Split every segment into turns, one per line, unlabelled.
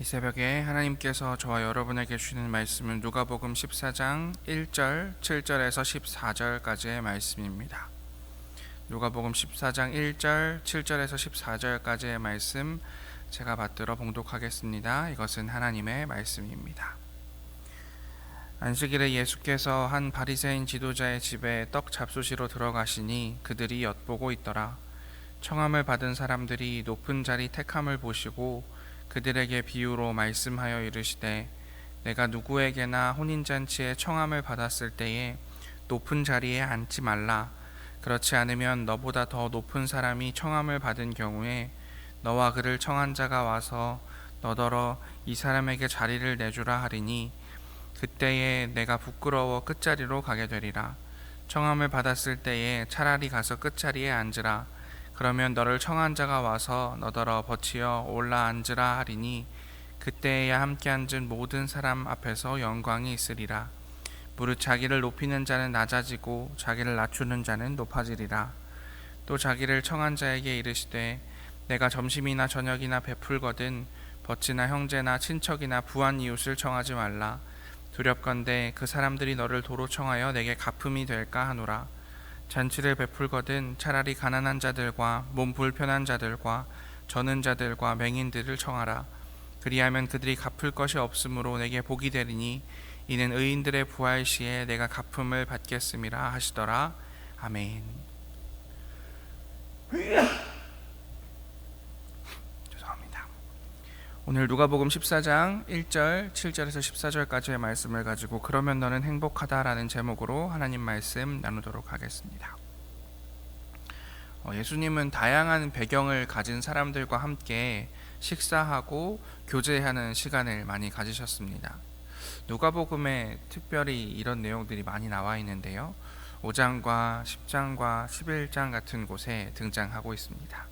이 새벽에 하나님께서 저와 여러분에게 주시는 말씀은 누가복음 14장 1절, 7절에서 14절까지의 말씀입니다. 누가복음 14장 1절, 7절에서 14절까지의 말씀 제가 받들어 봉독하겠습니다. 이것은 하나님의 말씀입니다. 안식일에 예수께서 한 바리새인 지도자의 집에 떡 잡수시러 들어가시니 그들이 엿보고 있더라. 청함을 받은 사람들이 높은 자리 택함을 보시고 그들에게 비유로 말씀하여 이르시되 내가 누구에게나 혼인잔치에 청함을 받았을 때에 높은 자리에 앉지 말라. 그렇지 않으면 너보다 더 높은 사람이 청함을 받은 경우에 너와 그를 청한 자가 와서 너더러 이 사람에게 자리를 내주라 하리니 그때에 내가 부끄러워 끝자리로 가게 되리라. 청함을 받았을 때에 차라리 가서 끝자리에 앉으라. 그러면 너를 청한 자가 와서 너더러 버치어 올라 앉으라 하리니 그때에야 함께 앉은 모든 사람 앞에서 영광이 있으리라. 무릇 자기를 높이는 자는 낮아지고 자기를 낮추는 자는 높아지리라. 또 자기를 청한 자에게 이르시되 내가 점심이나 저녁이나 베풀거든 버치나 형제나 친척이나 부한 이웃을 청하지 말라. 두렵건대 그 사람들이 너를 도로 청하여 내게 갚음이 될까 하노라. 잔치를 베풀거든 차라리 가난한 자들과 몸 불편한 자들과 저는 자들과 맹인들을 청하라. 그리하면 그들이 갚을 것이 없으므로 내게 복이 되리니 이는 의인들의 부활 시에 내가 갚음을 받겠음이라 하시더라. 아멘. 죄송합니다. 오늘 누가복음 14장 1절, 7절에서 14절까지의 말씀을 가지고 그러면 너는 행복하다라는 제목으로 하나님 말씀 나누도록 하겠습니다. 예수님은 다양한 배경을 가진 사람들과 함께 식사하고 교제하는 시간을 많이 가지셨습니다. 누가복음에 특별히 이런 내용들이 많이 나와 있는데요. 5장과 10장과 11장 같은 곳에 등장하고 있습니다.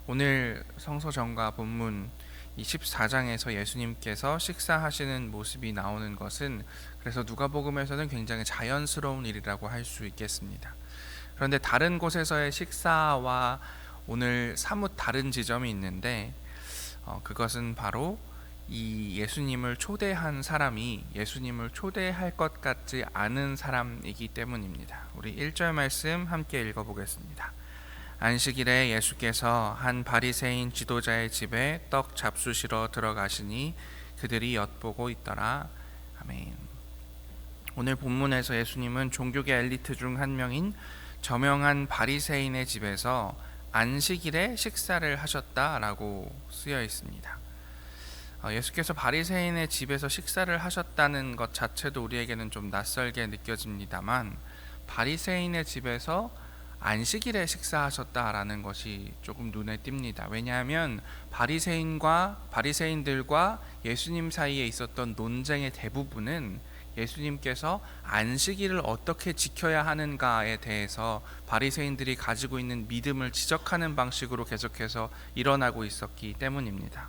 오늘 성서전과 본문 이 14장에서 예수님께서 식사하시는 모습이 나오는 것은 그래서 누가복음에서는 굉장히 자연스러운 일이라고 할 수 있겠습니다. 그런데 다른 곳에서의 식사와 오늘 사뭇 다른 지점이 있는데 그것은 바로 이 예수님을 초대한 사람이 예수님을 초대할 것 같지 않은 사람이기 때문입니다. 우리 1절 말씀 함께 읽어보겠습니다. 안식일에 예수께서 한 바리새인 지도자의 집에 떡 잡수시러 들어가시니 그들이 엿보고 있더라. 아멘. 오늘 본문에서 예수님은 종교계 엘리트 중 한 명인 저명한 바리새인의 집에서 안식일에 식사를 하셨다라고 쓰여 있습니다. 예수께서 바리새인의 집에서 식사를 하셨다는 것 자체도 우리에게는 좀 낯설게 느껴집니다만 바리새인의 집에서 안식일에 식사하셨다라는 것이 조금 눈에 띕니다. 왜냐하면 바리새인들과 예수님 사이에 있었던 논쟁의 대부분은 예수님께서 안식일을 어떻게 지켜야 하는가에 대해서 바리새인들이 가지고 있는 믿음을 지적하는 방식으로 계속해서 일어나고 있었기 때문입니다.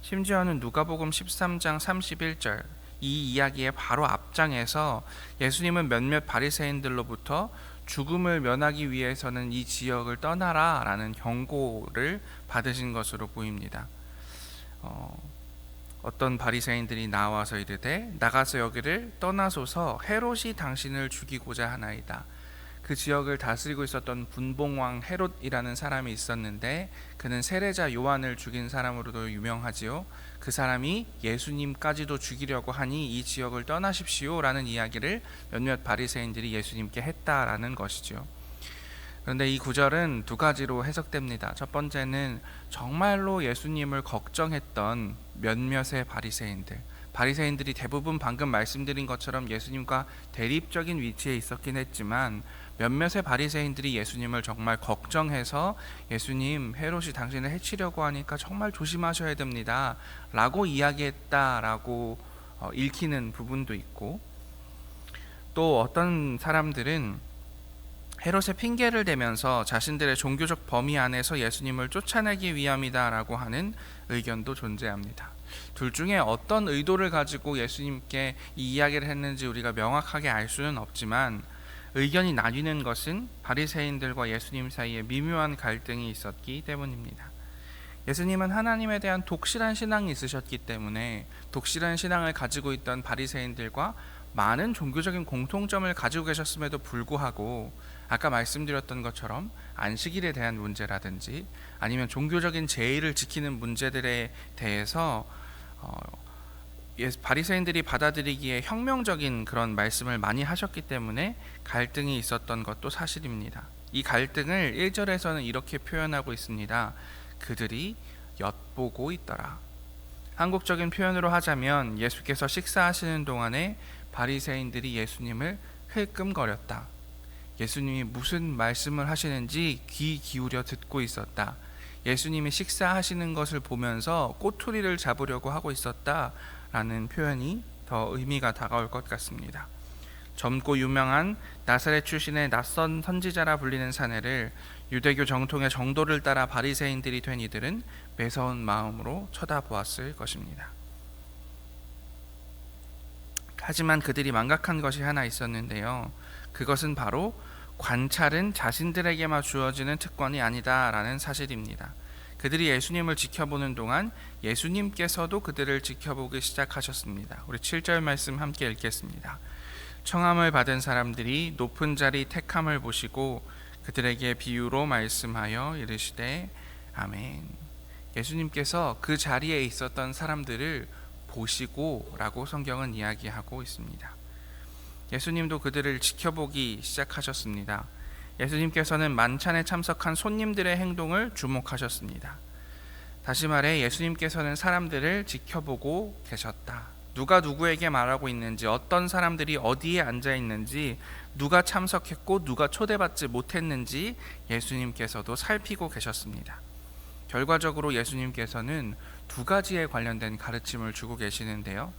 심지어는 누가복음 13장 31절 이 이야기의 바로 앞장에서 예수님은 몇몇 바리새인들로부터 죽음을 면하기 위해서는 이 지역을 떠나라 라는 경고를 받으신 것으로 보입니다. 어떤 바리새인들이 나와서 이르되 나가서 여기를 떠나소서 헤롯이 당신을 죽이고자 하나이다. 그 지역을 다스리고 있었던 분봉왕 헤롯이라는 사람이 있었는데 그는 세례자 요한을 죽인 사람으로도 유명하지요. 그 사람이 예수님까지도 죽이려고 하니 이 지역을 떠나십시오 라는 이야기를 몇몇 바리새인들이 예수님께 했다라는 것이죠. 그런데 이 구절은 두 가지로 해석됩니다. 첫 번째는 정말로 예수님을 걱정했던 몇몇의 바리새인들이 대부분 방금 말씀드린 것처럼 예수님과 대립적인 위치에 있었긴 했지만 몇몇의 바리새인들이 예수님을 정말 걱정해서 예수님 헤롯이 당신을 해치려고 하니까 정말 조심하셔야 됩니다 라고 이야기했다라고 읽히는 부분도 있고, 또 어떤 사람들은 헤롯의 핑계를 대면서 자신들의 종교적 범위 안에서 예수님을 쫓아내기 위함이다라고 하는 의견도 존재합니다. 둘 중에 어떤 의도를 가지고 예수님께 이 이야기를 했는지 우리가 명확하게 알 수는 없지만 의견이 나뉘는 것은 바리새인들과 예수님 사이에 미묘한 갈등이 있었기 때문입니다. 예수님은 하나님에 대한 독실한 신앙이 있으셨기 때문에 독실한 신앙을 가지고 있던 바리새인들과 많은 종교적인 공통점을 가지고 계셨음에도 불구하고 아까 말씀드렸던 것처럼 안식일에 대한 문제라든지 아니면 종교적인 제의를 지키는 문제들에 대해서 바리새인들이 받아들이기에 혁명적인 그런 말씀을 많이 하셨기 때문에 갈등이 있었던 것도 사실입니다. 이 갈등을 1절에서는 이렇게 표현하고 있습니다. 그들이 엿보고 있더라. 한국적인 표현으로 하자면 예수께서 식사하시는 동안에 바리새인들이 예수님을 흘끔거렸다. 예수님이 무슨 말씀을 하시는지 귀 기울여 듣고 있었다. 예수님이 식사하시는 것을 보면서 꼬투리를 잡으려고 하고 있었다 라는 표현이 더 의미가 다가올 것 같습니다. 젊고 유명한 나사렛 출신의 낯선 선지자라 불리는 사내를 유대교 정통의 정도를 따라 바리새인들이 된 이들은 매서운 마음으로 쳐다보았을 것입니다. 하지만 그들이 망각한 것이 하나 있었는데요. 그것은 바로 관찰은 자신들에게만 주어지는 특권이 아니다라는 사실입니다. 그들이 예수님을 지켜보는 동안 예수님께서도 그들을 지켜보기 시작하셨습니다. 우리 7절 말씀 함께 읽겠습니다. 청함을 받은 사람들이 높은 자리 택함을 보시고 그들에게 비유로 말씀하여 이르시되 아멘. 예수님께서 그 자리에 있었던 사람들을 보시고 라고 성경은 이야기하고 있습니다. 예수님도 그들을 지켜보기 시작하셨습니다. 예수님께서는 만찬에 참석한 손님들의 행동을 주목하셨습니다. 다시 말해 예수님께서는 사람들을 지켜보고 계셨다. 누가 누구에게 말하고 있는지, 어떤 사람들이 어디에 앉아 있는지, 누가 참석했고 누가 초대받지 못했는지 예수님께서도 살피고 계셨습니다. 결과적으로 예수님께서는 두 가지에 관련된 가르침을 주고 계시는데요.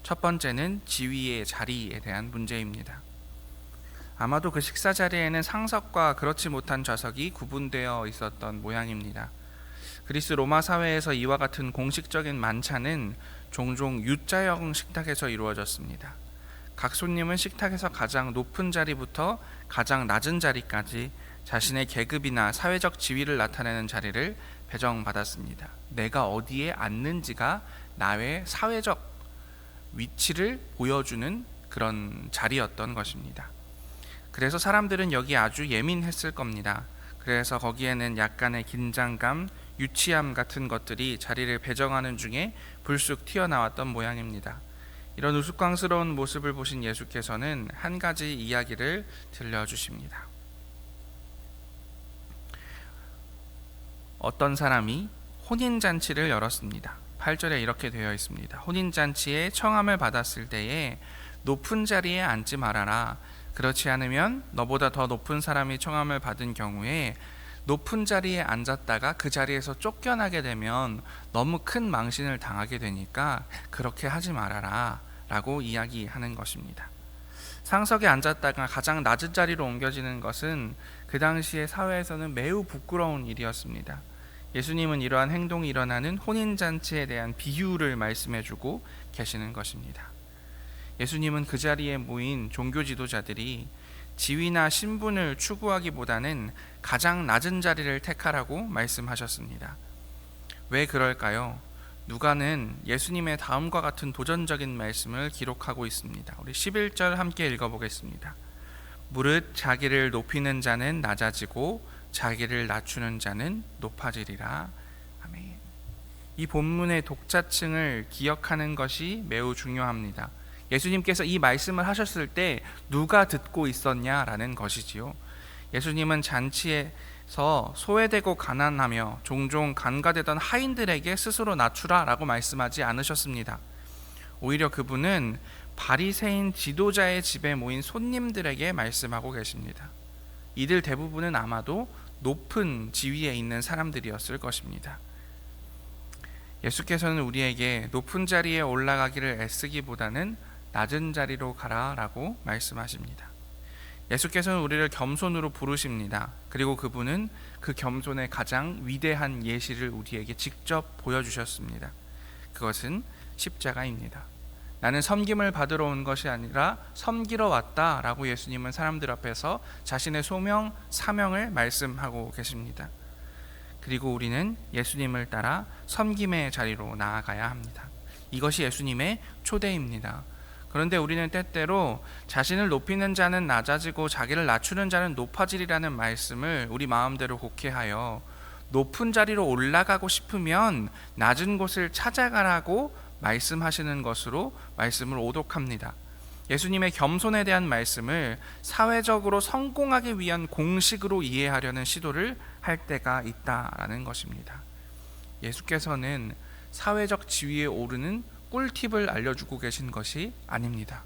첫 번째는 지위의 자리에 대한 문제입니다. 아마도 그 식사 자리에는 상석과 그렇지 못한 좌석이 구분되어 있었던 모양입니다. 그리스 로마 사회에서 이와 같은 공식적인 만찬은 종종 U자형 식탁에서 이루어졌습니다. 각 손님은 식탁에서 가장 높은 자리부터 가장 낮은 자리까지 자신의 계급이나 사회적 지위를 나타내는 자리를 배정받았습니다. 내가 어디에 앉는지가 나의 사회적 위치를 보여주는 그런 자리였던 것입니다. 그래서 사람들은 여기에 아주 예민했을 겁니다. 그래서 거기에는 약간의 긴장감, 유치함 같은 것들이 자리를 배정하는 중에 불쑥 튀어나왔던 모양입니다. 이런 우스꽝스러운 모습을 보신 예수께서는 한 가지 이야기를 들려주십니다. 어떤 사람이 혼인잔치를 열었습니다. 8절에 이렇게 되어 있습니다. 혼인잔치에 청함을 받았을 때에 높은 자리에 앉지 말아라. 그렇지 않으면 너보다 더 높은 사람이 청함을 받은 경우에 높은 자리에 앉았다가 그 자리에서 쫓겨나게 되면 너무 큰 망신을 당하게 되니까 그렇게 하지 말아라 라고 이야기하는 것입니다. 상석에 앉았다가 가장 낮은 자리로 옮겨지는 것은 그 당시의 사회에서는 매우 부끄러운 일이었습니다. 예수님은 이러한 행동이 일어나는 혼인잔치에 대한 비유를 말씀해주고 계시는 것입니다. 예수님은 그 자리에 모인 종교 지도자들이 지위나 신분을 추구하기보다는 가장 낮은 자리를 택하라고 말씀하셨습니다. 왜 그럴까요? 누가는 예수님의 다음과 같은 도전적인 말씀을 기록하고 있습니다. 우리 11절 함께 읽어보겠습니다. 무릇 자기를 높이는 자는 낮아지고 자기를 낮추는 자는 높아지리라. 아멘. 이 본문의 독자층을 기억하는 것이 매우 중요합니다. 예수님께서 이 말씀을 하셨을 때 누가 듣고 있었냐라는 것이지요. 예수님은 잔치에서 소외되고 가난하며 종종 간과되던 하인들에게 스스로 낮추라라고 말씀하지 않으셨습니다. 오히려 그분은 바리새인 지도자의 집에 모인 손님들에게 말씀하고 계십니다. 이들 대부분은 아마도 높은 지위에 있는 사람들이었을 것입니다. 예수께서는 우리에게 높은 자리에 올라가기를 애쓰기보다는 낮은 자리로 가라라고 말씀하십니다. 예수께서는 우리를 겸손으로 부르십니다. 그리고 그분은 그 겸손의 가장 위대한 예시를 우리에게 직접 보여주셨습니다. 그것은 십자가입니다. 나는 섬김을 받으러 온 것이 아니라 섬기러 왔다라고 예수님은 사람들 앞에서 자신의 소명, 사명을 말씀하고 계십니다. 그리고 우리는 예수님을 따라 섬김의 자리로 나아가야 합니다. 이것이 예수님의 초대입니다. 그런데 우리는 때때로 자신을 높이는 자는 낮아지고 자기를 낮추는 자는 높아지리라는 말씀을 우리 마음대로 곡해하여 높은 자리로 올라가고 싶으면 낮은 곳을 찾아가라고 말씀하시는 것으로 말씀을 오독합니다. 예수님의 겸손에 대한 말씀을 사회적으로 성공하기 위한 공식으로 이해하려는 시도를 할 때가 있다라는 것입니다. 예수께서는 사회적 지위에 오르는 꿀팁을 알려주고 계신 것이 아닙니다.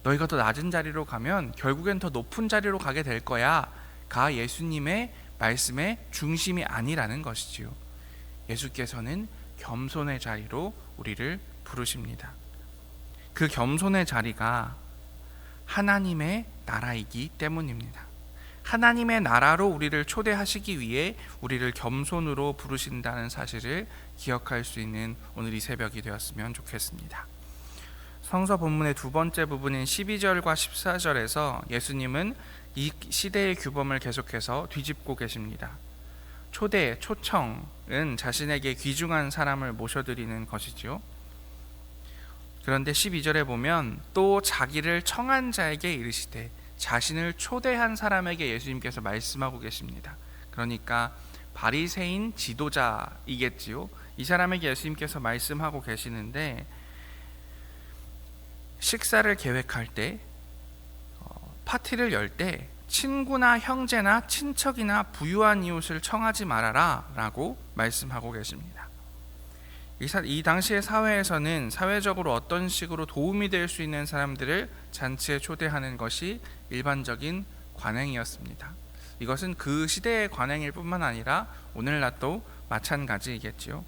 너희가 더 낮은 자리로 가면 결국엔 더 높은 자리로 가게 될 거야 가 예수님의 말씀의 중심이 아니라는 것이지요. 예수께서는 겸손의 자리로 우리를 부르십니다. 그 겸손의 자리가 하나님의 나라이기 때문입니다. 하나님의 나라로 우리를 초대하시기 위해 우리를 겸손으로 부르신다는 사실을 기억할 수 있는 오늘 이 새벽이 되었으면 좋겠습니다. 성서 본문의 두 번째 부분인 12절과 14절에서 예수님은 이 시대의 규범을 계속해서 뒤집고 계십니다. 초대, 초청은 자신에게 귀중한 사람을 모셔드리는 것이지요. 그런데 12절에 보면 또 자기를 청한 자에게 이르시되, 자신을 초대한 사람에게 예수님께서 말씀하고 계십니다. 그러니까 바리새인 지도자이겠지요. 이 사람에게 예수님께서 말씀하고 계시는데, 식사를 계획할 때, 파티를 열 때 친구나 형제나 친척이나 부유한 이웃을 청하지 말아라 라고 말씀하고 계십니다. 이 당시의 사회에서는 사회적으로 어떤 식으로 도움이 될 수 있는 사람들을 잔치에 초대하는 것이 일반적인 관행이었습니다. 이것은 그 시대의 관행일 뿐만 아니라 오늘날도 마찬가지이겠지요.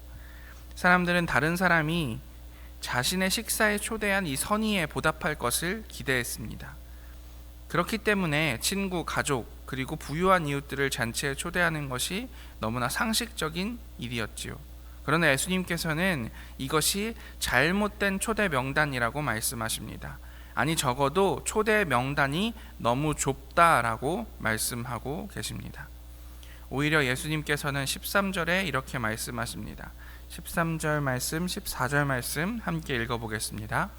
사람들은 다른 사람이 자신의 식사에 초대한 이 선의에 보답할 것을 기대했습니다. 그렇기 때문에 친구, 가족, 그리고 부유한 이웃들을 잔치에 초대하는 것이 너무나 상식적인 일이었지요. 그러나 예수님께서는 이것이 잘못된 초대 명단이라고 말씀하십니다. 아니, 적어도 초대 명단이 너무 좁다라고 말씀하고 계십니다. 오히려 예수님께서는 13절에 이렇게 말씀하십니다. 13절 말씀, 14절 말씀 함께 읽어보겠습니다.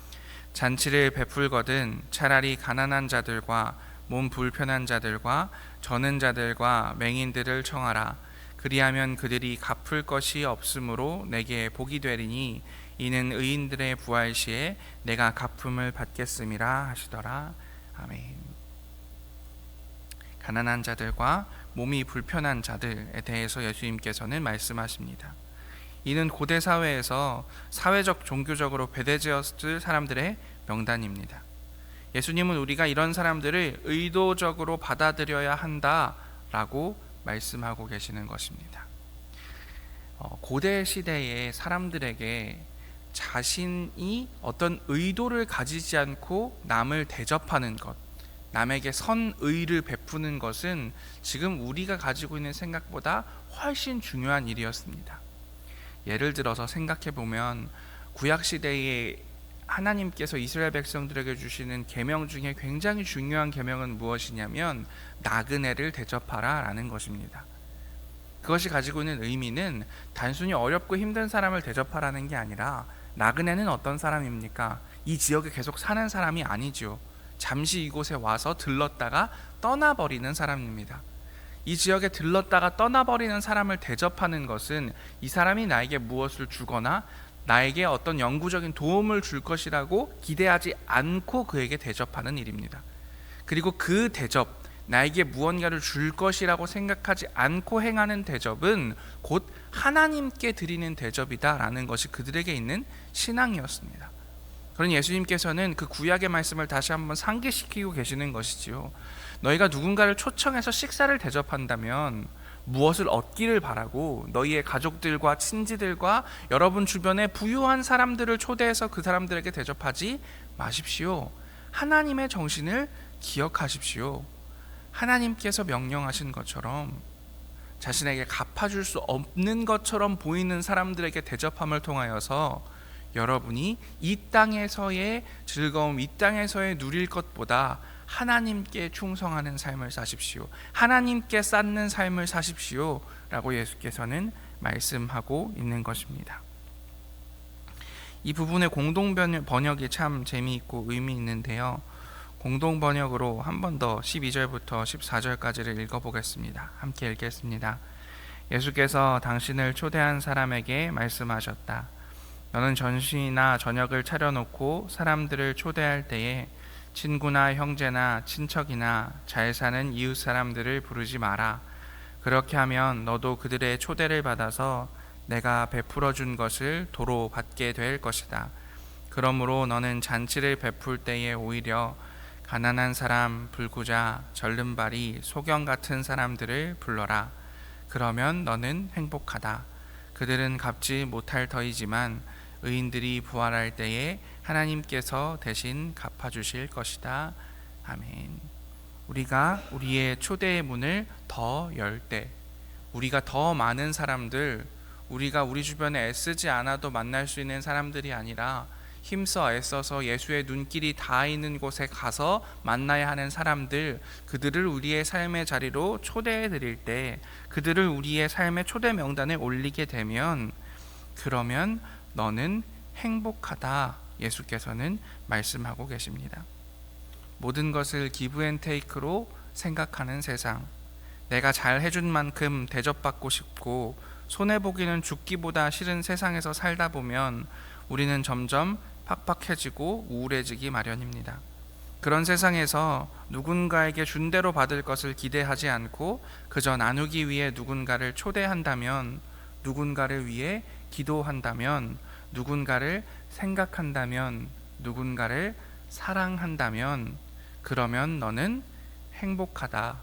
잔치를 베풀거든 차라리 가난한 자들과 몸 불편한 자들과 저는 자들과 맹인들을 청하라. 그리하면 그들이 갚을 것이 없으므로 내게 복이 되리니 이는 의인들의 부활 시에 내가 갚음을 받겠음이라 하시더라. 아멘. 가난한 자들과 몸이 불편한 자들에 대해서 예수님께서는 말씀하십니다. 이는 고대 사회에서 사회적 종교적으로 배대되었을 사람들의 명단입니다. 예수님은 우리가 이런 사람들을 의도적으로 받아들여야 한다라고 말씀하고 계시는 것입니다. 고대 시대의 사람들에게 자신이 어떤 의도를 가지지 않고 남을 대접하는 것, 남에게 선의를 베푸는 것은 지금 우리가 가지고 있는 생각보다 훨씬 중요한 일이었습니다. 예를 들어서 생각해 보면 구약 시대에 하나님께서 이스라엘 백성들에게 주시는 계명 중에 굉장히 중요한 계명은 무엇이냐면 나그네를 대접하라 라는 것입니다. 그것이 가지고 있는 의미는 단순히 어렵고 힘든 사람을 대접하라는 게 아니라, 나그네는 어떤 사람입니까? 이 지역에 계속 사는 사람이 아니죠. 잠시 이곳에 와서 들렀다가 떠나버리는 사람입니다. 이 지역에 들렀다가 떠나버리는 사람을 대접하는 것은 이 사람이 나에게 무엇을 주거나 나에게 어떤 영구적인 도움을 줄 것이라고 기대하지 않고 그에게 대접하는 일입니다. 그리고 그 대접, 나에게 무언가를 줄 것이라고 생각하지 않고 행하는 대접은 곧 하나님께 드리는 대접이다라는 것이 그들에게 있는 신앙이었습니다. 그러니 예수님께서는 그 구약의 말씀을 다시 한번 상기시키고 계시는 것이지요. 너희가 누군가를 초청해서 식사를 대접한다면 무엇을 얻기를 바라고 너희의 가족들과 친지들과 여러분 주변의 부유한 사람들을 초대해서 그 사람들에게 대접하지 마십시오. 하나님의 정신을 기억하십시오. 하나님께서 명령하신 것처럼 자신에게 갚아줄 수 없는 것처럼 보이는 사람들에게 대접함을 통하여서 여러분이 이 땅에서의 즐거움, 이 땅에서의 누릴 것보다 하나님께 충성하는 삶을 사십시오. 하나님께 쌓는 삶을 사십시오 라고 예수께서는 말씀하고 있는 것입니다. 이 부분의 공동 번역이 참 재미있고 의미 있는데요. 공동 번역으로 한 번 더 12절부터 14절까지를 읽어보겠습니다. 함께 읽겠습니다. 예수께서 당신을 초대한 사람에게 말씀하셨다. 너는 점심이나 저녁을 차려놓고 사람들을 초대할 때에 친구나 형제나 친척이나 잘 사는 이웃 사람들을 부르지 마라. 그렇게 하면 너도 그들의 초대를 받아서 내가 베풀어 준 것을 도로 받게 될 것이다. 그러므로 너는 잔치를 베풀 때에 오히려 가난한 사람, 불구자, 절름발이, 소경 같은 사람들을 불러라. 그러면 너는 행복하다. 그들은 갚지 못할 터이지만 의인들이 부활할 때에 하나님께서 대신 갚아주실 것이다. 아멘. 우리가 우리의 초대의 문을 더 열 때, 우리가 더 많은 사람들, 우리가 우리 주변에 애쓰지 않아도 만날 수 있는 사람들이 아니라 힘써 애써서 예수의 눈길이 닿아 있는 곳에 가서 만나야 하는 사람들, 그들을 우리의 삶의 자리로 초대해 드릴 때, 그들을 우리의 삶의 초대 명단에 올리게 되면, 그러면 너는 행복하다. 예수께서는 말씀하고 계십니다. 모든 것을 기브앤테이크로 생각하는 세상, 내가 잘 해준 만큼 대접받고 싶고 손해보기는 죽기보다 싫은 세상에서 살다 보면 우리는 점점 팍팍해지고 우울해지기 마련입니다. 그런 세상에서 누군가에게 준 대로 받을 것을 기대하지 않고 그저 나누기 위해 누군가를 초대한다면, 누군가를 위해 기도한다면, 누군가를 생각한다면, 누군가를 사랑한다면, 그러면 너는 행복하다.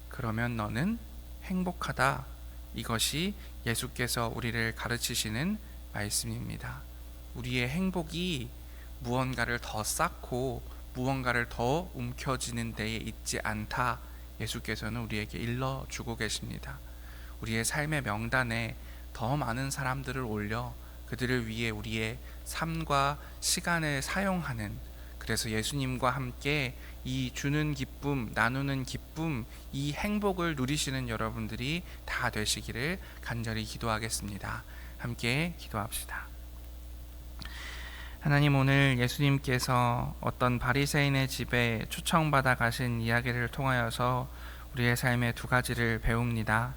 그러면 너는 행복하다. 이것이 예수께서 우리를 가르치시는 말씀입니다. 우리의 행복이 무언가를 더 쌓고 무언가를 더 움켜쥐는 데에 있지 않다. 예수께서는 우리에게 일러주고 계십니다. 우리의 삶의 명단에 더 많은 사람들을 올려 그들을 위해 우리의 삶과 시간을 사용하는, 그래서 예수님과 함께 이 주는 기쁨, 나누는 기쁨, 이 행복을 누리시는 여러분들이 다 되시기를 간절히 기도하겠습니다. 함께 기도합시다. 하나님, 오늘 예수님께서 어떤 바리새인의 집에 초청받아 가신 이야기를 통하여서 우리의 삶의 두 가지를 배웁니다.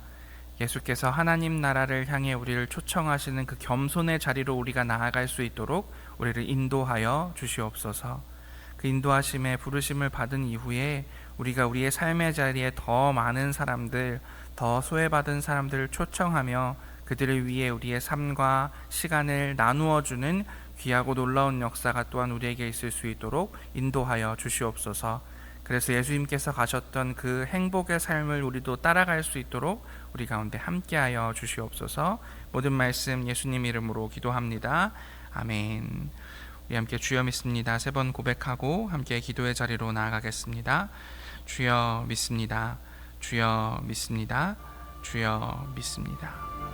예수께서 하나님 나라를 향해 우리를 초청하시는 그 겸손의 자리로 우리가 나아갈 수 있도록 우리를 인도하여 주시옵소서. 그 인도하심의 부르심을 받은 이후에 우리가 우리의 삶의 자리에 더 많은 사람들, 더 소외받은 사람들을 초청하며 그들을 위해 우리의 삶과 시간을 나누어 주는 귀하고 놀라운 역사가 또한 우리에게 있을 수 있도록 인도하여 주시옵소서. 그래서 예수님께서 가셨던 그 행복의 삶을 우리도 따라갈 수 있도록 우리 가운데 함께하여 주시옵소서. 모든 말씀 예수님 이름으로 기도합니다. 아멘. 우리 함께 주여 믿습니다. 3번 고백하고 함께 기도의 자리로 나아가겠습니다. 주여 믿습니다. 주여 믿습니다. 주여 믿습니다.